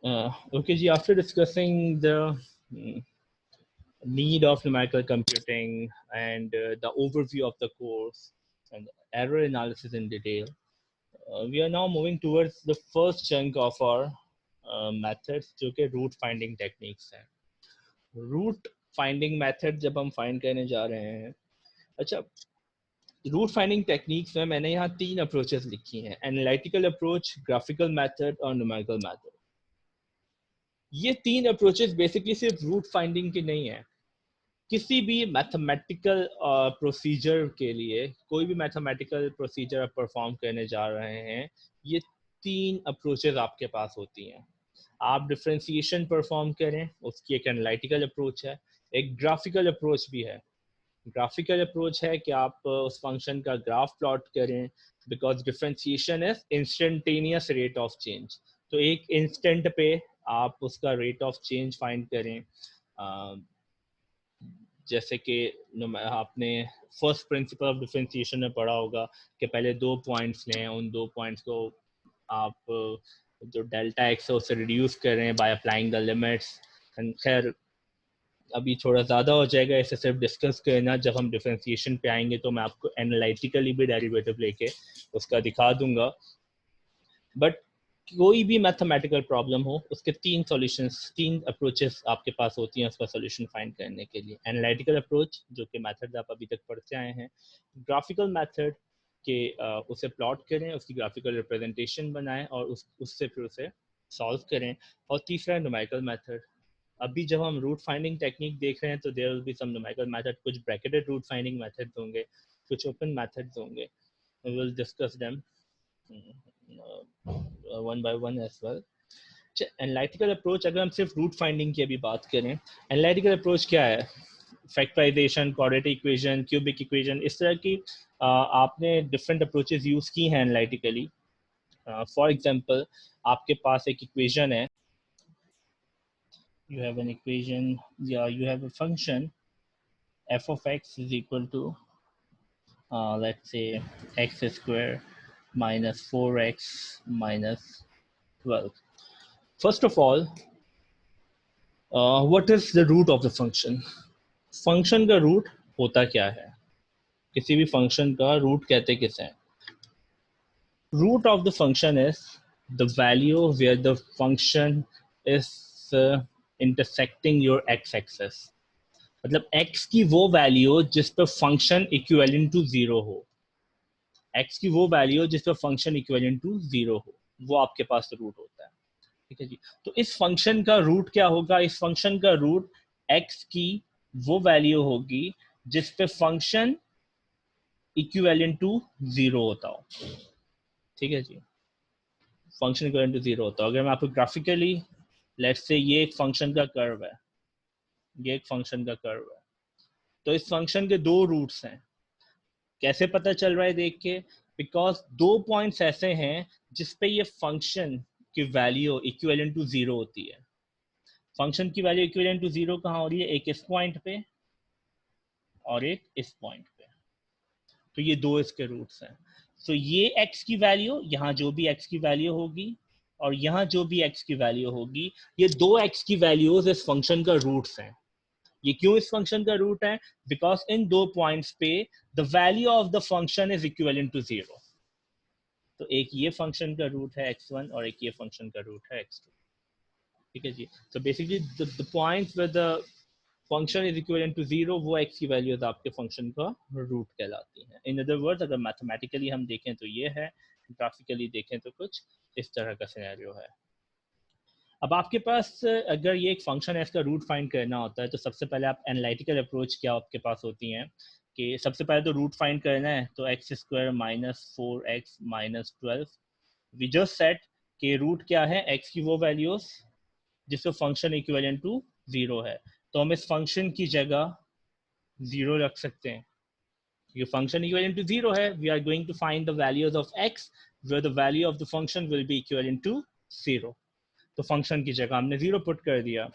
Okay, ji, after discussing the need of numerical computing and the overview of the course and error analysis in detail, we are now moving towards the first chunk of our methods, जो कि root finding techniques हैं. Root finding method जब हम find करने जा रहे हैं, अच्छा, रूट फाइंडिंग टेक्निक्स में मैंने यहाँ 3 अप्रोचेस लिखी हैं: एनालिटिकल अप्रोच, ग्राफिकल मेथड और न्यूमेरिकल मेथड. ये 3 अप्रोचेस बेसिकली सिर्फ रूट फाइंडिंग की नहीं है. किसी भी मैथमेटिकल प्रोसीजर के लिए, कोई भी मैथमेटिकल प्रोसीजर आप परफॉर्म करने जा रहे हैं, ये 3 अप्रोचेस आपके पास होती हैं. आप डिफरेंशिएशन परफॉर्म करें, उसकी एक एनालिटिकल अप्रोच है, एक ग्राफिकल अप्रोच भी है. ग्राफिकल अप्रोच है कि आप उस फंक्शन का ग्राफ प्लॉट करें, because differentiation is instantaneous rate of change. तो एक इंस्टेंट पे आप उसका रेट ऑफ चेंज फाइंड करें. जैसे कि आपने फर्स्ट प्रिंसिपल ऑफ डिफरेंशिएशन में पढ़ा होगा कि पहले 2 पॉइंट्स लें, उन 2 पॉइंट्स को आप जो डेल्टा एक्स है उससे रिड्यूस करें बाय अप्लाइंग द लिमिट्स. खैर अभी थोड़ा ज़्यादा हो जाएगा, इसे सिर्फ डिस्कस करना. जब हम डिफरेंशिएशन पे आएंगे तो मैं आपको एनालिटिकली भी डेरिवेटिव लेके उसका दिखा दूंगा. बट कोई भी मैथमेटिकल प्रॉब्लम हो, उसके 3 सॉल्यूशंस, 3 अप्रोचेस आपके पास होती हैं उसका सॉल्यूशन फाइंड करने के लिए. एनालिटिकल अप्रोच, जो कि मेथड आप अभी तक पढ़ते आए हैं. ग्राफिकल मेथड के उसे प्लॉट करें, उसकी ग्राफिकल रिप्रेजेंटेशन बनाएं और उससे फिर उसे सॉल्व करें. और तीसरा न्यूमेरिकल मेथड. अभी जब हम रूट फाइंडिंग टेक्निक देख रहे हैं तो there will be some numerical method, कुछ ब्रैकेटेड रूट फाइंडिंग मेथड्स होंगे, कुछ ओपन मेथड्स होंगे. We will discuss them one by one as well. Analytical approach, अगर हम सिर्फ रूट फाइंडिंग की अभी बात करें, एनालिटिकल अप्रोच क्या है? Factorization, quadratic equation, cubic equation, इस तरह की आपने डिफरेंट अप्रोचेस यूज की हैं एनालिटिकली. फॉर एग्जांपल, आपके पास एक इक्वेशन है, you have an equation, yeah, you have a function f of x is equal to let's say x square minus 4x minus 12. First of all, what is the root of the function? Function का root होता क्या है? किसी भी function का root कहते किसे हैं? Root of the function is the value where the function is intersecting your x axis. मतलब x की वो वैल्यू जिस पर फंक्शन इक्विवेलेंट टू 0 हो. x की वो वैल्यू जिस पर फंक्शन इक्विवेलेंट टू 0 हो, वो आपके पास रूट होता है. ठीक है जी. तो इस फंक्शन का रूट क्या होगा? इस फंक्शन का रूट x की वो वैल्यू होगी जिस पे फंक्शन इक्विवेलेंट टू 0 होता हो. ठीक है जी, फंक्शन इक्विवेलेंट टू 0 होता हो. अगर मैं आपको ग्राफिकली, लेट्स से ये एक फंक्शन का कर्व है, ये एक फंक्शन का कर्व है, तो इस फंक्शन के 2 रूट्स हैं. कैसे पता चल रहा है? देख के, बिकॉज 2 पॉइंट्स ऐसे हैं जिस पे ये फंक्शन की वैल्यू इक्विवेलेंट टू 0 होती है. फंक्शन की वैल्यू इक्विवेलेंट टू 0 कहाँ हो रही है? एक इस पॉइंट पे और एक इस पॉइंट पे. तो ये 2 इसके रूट्स हैं. तो ये x की वैल्यू, यहाँ जो भी x की वैल्यू होगी और यहाँ जो भी x की वैल्यू होगी, ये 2 x की वैल्यूज इस फंक्शन का रूट्स हैं. ये क्यों इस फंक्शन का रूट है? बिकॉज इन 2 पॉइंट्स पे the value of the function is equivalent to 0. तो एक ये फंक्शन का रूट है x1 और एक ये फंक्शन का रूट है x2. ठीक है जी. तो basically the points where the function is equivalent to 0, वो x की वैल्यूज आपके फंक्शन का रूट कहलाती हैं. इन अदर वर्ड्स, अगर मैथमेटिकली हम देखें तो ये है, ग्राफिकली देखें तो कुछ इस तरह का सिनेरियो है. अब आपके पास अगर ये एक फंक्शन है, इसका रूट फाइंड करना होता है, तो सबसे पहले आप एनालिटिकल अप्रोच क्या आपके पास होती हैं कि सबसे पहले तो रूट फाइंड करना है. तो x square minus 4x minus 12, we just set कि रूट क्या है? x की वो वैल्यूज जिससे फंक्शन इक्विवेलेंट टू 0 है. तो हम इस फंक्शन की जगह 0 रख सकते हैं. ये फंक्शन इक्विवेलेंट टू 0 है, we are going to find the values of x where the value of the function will be equivalent to 0. तो फंक्शन की जगह हमने 0 पुट कर दिया.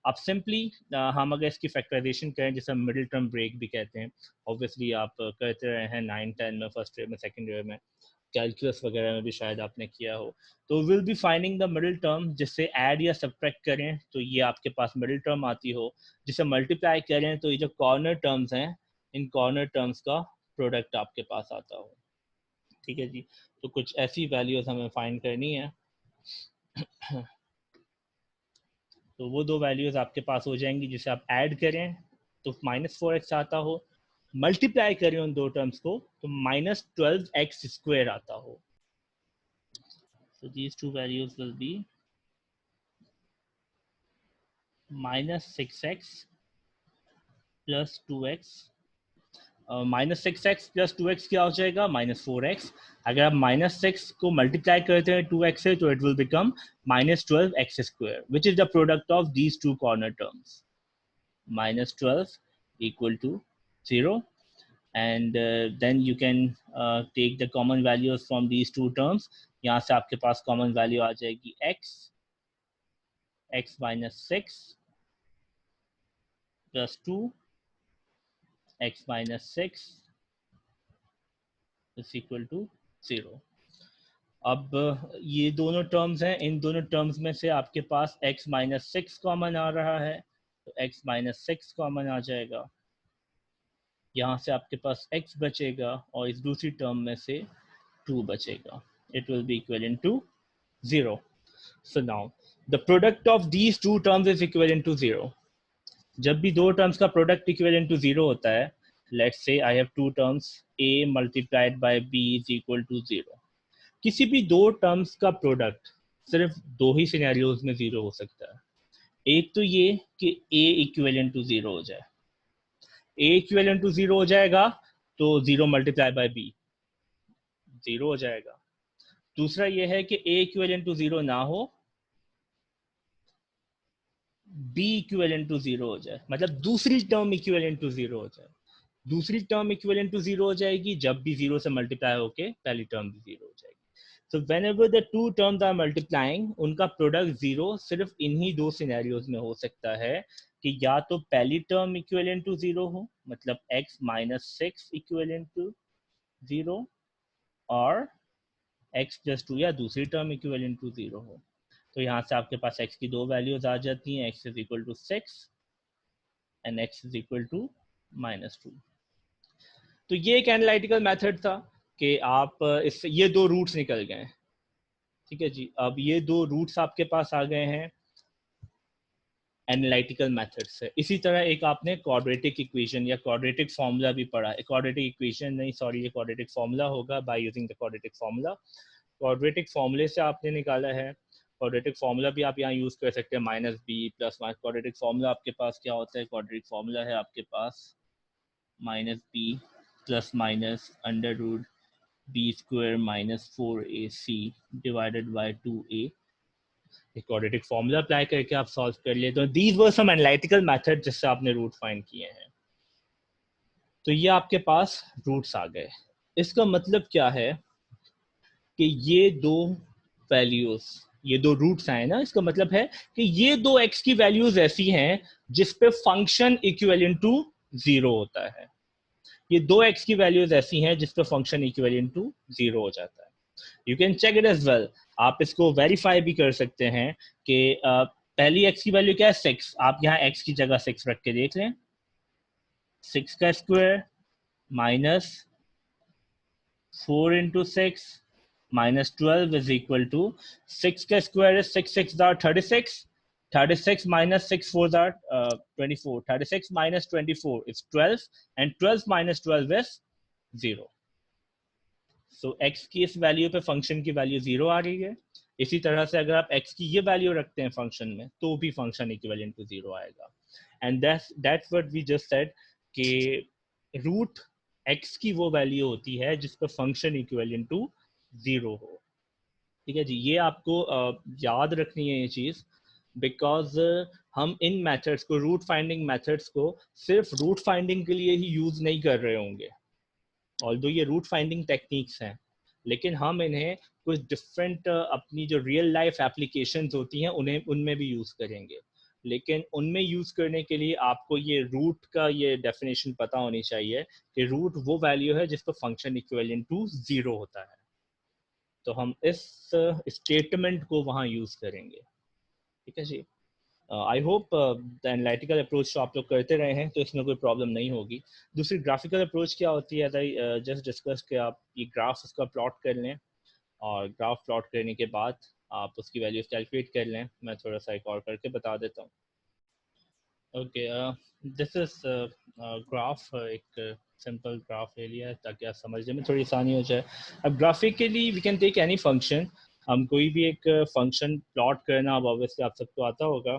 अब सिंपली हम अगर इसकी फैक्टराइजेशन करें, जिसे हम मिडिल टर्म ब्रेक भी कहते हैं, ऑब्वियसली आप करते रहे हैं 9, 10 में, फर्स्ट ईयर में, सेकंड ईयर में, कैलकुलस वगैरह में भी शायद आपने किया हो। तो will be finding the middle term, जिससे ऐड या सब्ट्रैक्ट करें तो ये आपके पास मिडिल टर्म आती हो, जिसे मल्टीप्लाई करें तो ये जो कॉर्नर टर्म्स हैं, इन कॉर्नर टर्म्स का प्रोडक्ट आपके पास आता हो। ठीक है जी, तो कुछ ऐसी वैल्यूज हमें फाइंड करनी है। तो वो दो वैल्यूज आपके पास हो जाएंगी, जिसे आप ऐड करें तो -4x आता हो, मल्टीप्लाई करें उन दो टर्म्स को तो -12x² आता हो। So these two values will be -6x plus 2x। -6x plus 2x क्या हो जाएगा? -4x। अगर आप -6 को मल्टीप्लाई करते हैं 2x से तो it will become -12x², which is the product of these two corner terms. -12 equal to 0, and then you can take the common values from these two terms। यहाँ से आपके पास common value आ जाएगी x minus 6 plus 2 x minus 6 is equal to 0। अब ये दोनों terms हैं, इन दोनों terms में से आपके पास x minus 6 कॉमन आ रहा है, तो x minus 6 कॉमन आ जाएगा, यहाँ से आपके पास x बचेगा और इस दूसरी टर्म में से 2 बचेगा। It will be equivalent to 0। So now the product of these two terms is equivalent to 0। जब भी दो टर्म्स का प्रोडक्ट इक्विवेलेंट टू 0 होता है, let's say I have two terms a multiplied by b is equal to 0। किसी भी दो terms का प्रोडक्ट सिर्फ दो ही सिनेरियोज में 0 हो सकता है। एक तो ये कि a इक्विवेलेंट टू 0 हो जाए, a इक्विवेलेंट टू 0 हो जाएगा तो 0 मल्टीप्लाई बाय b 0 हो जाएगा। दूसरा ये है कि a इक्विवेलेंट टू 0 ना हो, b इक्विवेलेंट टू 0 हो जाए, मतलब दूसरी टर्म इक्विवेलेंट टू 0 हो जाए। दूसरी टर्म इक्विवेलेंट टू 0 हो जाएगी जब भी 0 से मल्टीप्लाई होके पहली टर्म भी 0 हो जाएगी। So whenever the two terms are multiplying, उनका प्रोडक्ट 0 सिर्फ इन्हीं दो सिनेरियोज में हो सकता है कि या तो पहली टर्म इक्विवेलेंट टू 0 हो, मतलब x minus 6 इक्विवेलेंट टू 0, और x plus 2 या दूसरी टर्म इक्विवेलेंट टू 0 हो। तो यहाँ से आपके पास x की दो वैल्यूज आ जाती हैं, x is equal to 6 and x is equal to -2। तो ये एक एनालिटिकल मेथड था कि आप इससे ये दो रूट्स निकल गए। ठीक है जी, अब ये दो रूट्स आपके पास आ गए हैं एनालिटिकल मेथड से। इसी तरह एक आपने क्वाड्रेटिक इक्वेशन या क्वाड्रेटिक फार्मूला भी पढ़ा है। क्वाड्रेटिक इक्वेशन नहीं, सॉरी, ये क्वाड्रेटिक फार्मूला होगा by using the quadratic formula. Quadratic फार्मूले से आपने निकाला है। क्वाड्रेटिक फार्मूला भी आप यहाँ यूज कर सकते हैं, -b plus minus. Quadratic formula आपके पास क्या होता है? क्वाड्रेटिक फार्मूला है आपके पास -b plus minus under root b² minus 4ac divided by 2a। Quadratic formula apply करके आप सॉल्व कर लिए। तो these were some analytical method जिससे आपने रूट फाइंड किए हैं। तो ये आपके पास रूट्स आ गए। इसका मतलब क्या है कि ये दो वैल्यूज, ये दो रूट्स आए ना, इसका मतलब है कि ये दो x की वैल्यूज ऐसी हैं जिस पे फंक्शन इक्विवेलेंट टू 0 होता है। ये दो x की वैल्यूज ऐसी हैं जिस पे फंक्शन इक्विवेलेंट टू 0 हो जाता है। You can check it as well. आप इसको वेरीफाई भी कर सकते हैं कि पहली x की वैल्यू क्या है? 6। आप यहाँ x की जगह 6 रख के देख लें। 6 का square minus 4 into 6 minus 12 is equal to 6 का square is 6 6 are 36, 36 minus 6 4 are 24, 36 minus 24 is 12, and 12 minus 12 is 0। So x की इस वैल्यू पे फंक्शन की वैल्यू 0 आ रही है। इसी तरह से अगर आप x की ये वैल्यू रखते हैं फंक्शन में तो भी फंक्शन इक्विवेलेंट टू 0 आएगा। And that's what we just said कि रूट x की वो वैल्यू होती है जिस पर फंक्शन इक्विवेलेंट टू 0 हो। ठीक है जी, ये आपको याद रखनी है ये चीज, बिकॉज हम इन मेथड्स को, रूट फाइंडिंग मेथड्स को सिर्फ रूट फाइंडिंग के लिए ही यूज नहीं कर रहे होंगे। ऑल्दो ये रूट फाइंडिंग टेक्निक्स हैं, लेकिन हम इन्हें कुछ डिफरेंट अपनी जो रियल लाइफ एप्लीकेशंस होती हैं उन्हें उनमें भी यूज करेंगे। लेकिन उनमें यूज करने के लिए आपको ये रूट का ये डेफिनेशन पता होनी चाहिए कि रूट वो वैल्यू है जिस पर फंक्शन इक्विवेलेंट टू 0 होता है। तो हम इस स्टेटमेंट को वहाँ यूज़ करेंगे, ठीक है जी। I hope the analytical approach तो आप लोग करते रहे हैं, तो इसमें कोई प्रॉब्लम नहीं होगी। दूसरी ग्राफिकल अप्रोच क्या होती है, जस्ट डिस्कस कि आप ये ग्राफ उसका प्लॉट कर लें, और ग्राफ प्लॉट करने के बाद आप उसकी वैल्यूज कैलकुलेट कर लें। मैं थोड़ा सा एक और करके बता देता हूँ। ओके, दिस इज ग्राफ, एक सिंपल ग्राफ ले लिया है ताकि आप समझने में थोड़ी आसानी हो जाए। अब graphically we can take any function. हम कोई भी एक फंक्शन प्लॉट करना, अब ऑब्वियसली आप सबको आता होगा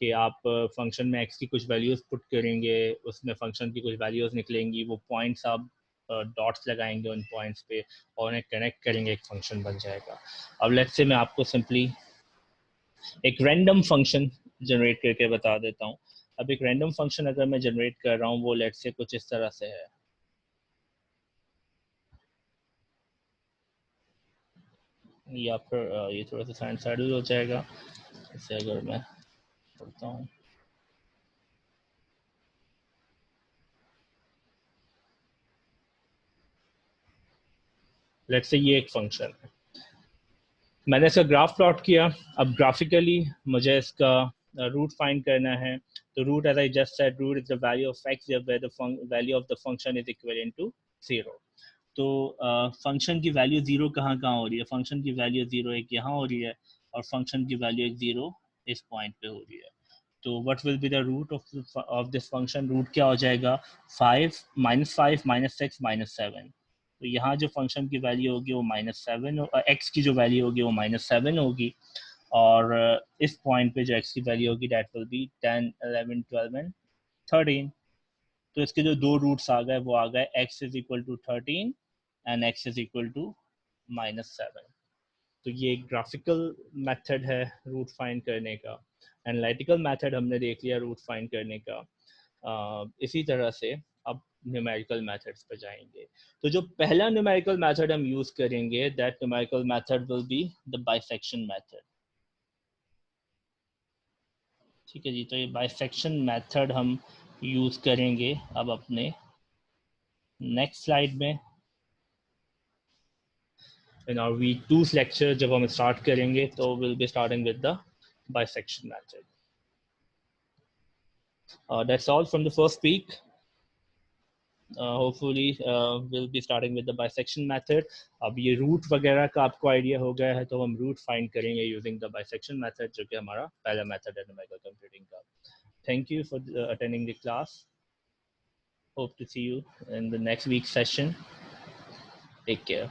कि आप फंक्शन में एक्स की कुछ वैल्यूज़ पुट करेंगे, उसमें फंक्शन की कुछ वैल्यूज़ निकलेंगी, वो पॉइंट्स आप डॉट्स लगाएंगे उन पॉइंट्स पे और उन्हें कनेक्ट करेंगे, एक फंक्शन बन जाएगा। अब लेट्स से मैं आपको सिंपली एक रैंडम फंक्शन जनरेट करके बता देता हूँ। अब एक रैंडम फंक्शन अगर मैं जनरेट कर रहा हूँ, वो लेट्स से कुछ इस तरह से है। या फिर ये थोड़ा सा साइड साइड हो जाएगा, इसे अगर मैं करता हूँ। लेट्स से ये एक फंक्शन है, मैंने इसका ग्राफ प्लॉट किया। अब ग्राफिकली मुझे इसका रूट फाइंड करना है। तो root, as I just said, root is the value of x where the value of the function is equal to 0। तो फंक्शन की वैल्यू जीरो कहाँ कहाँ हो रही है? फंक्शन की वैल्यू जीरो एक यहाँ हो रही है, और फंक्शन की वैल्यू एक जीरो इस पॉइंट पे हो रही है। तो what will be the root of this function? Root क्या हो जाएगा? 5 -5 -6 -7। तो यहाँ जो फंक्शन की वैल्यू होगी वो -7, एक्स की जो वैल्यू होगी वो -7 होगी, और इस पॉइंट पे जो एक्स की वैल्यू होगी दैट विल बी 10, 11, 12 एंड 13। तो इसके जो दो रूट्स आ गए वो आ गए x is equal to 13 and x is equal to -7। तो ये एक ग्राफिकल मेथड है रूट फाइंड करने का। एनालिटिकल मेथड हमने देख लिया रूट फाइंड करने का। इसी तरह से अब न्यूमेरिकल मेथड्स पे जाएंगे। तो जो पहला न्यूमेरिकल मेथड हम यूज करेंगे, that numerical method will be the bisection method. ठीक है जी, तो ये बाइसेक्शन मेथड हम यूज करेंगे अब अपने नेक्स्ट स्लाइड में। in our week 2 lecture जब हम स्टार्ट करेंगे तो we'll be starting with the bisection method. That's all from the first week. Hopefully we'll be starting with the bisection method. अब ये रूट वगैरह का आपको आइडिया हो गया है, तो हम रूट फाइंड करेंगे यूजिंग द बाइसेक्शन मेथड, जो कि हमारा पहला मेथड है न्यूमेरिकल कंप्यूटिंग का। Thank you for attending the class. Hope to see you in the next week's session. Take care.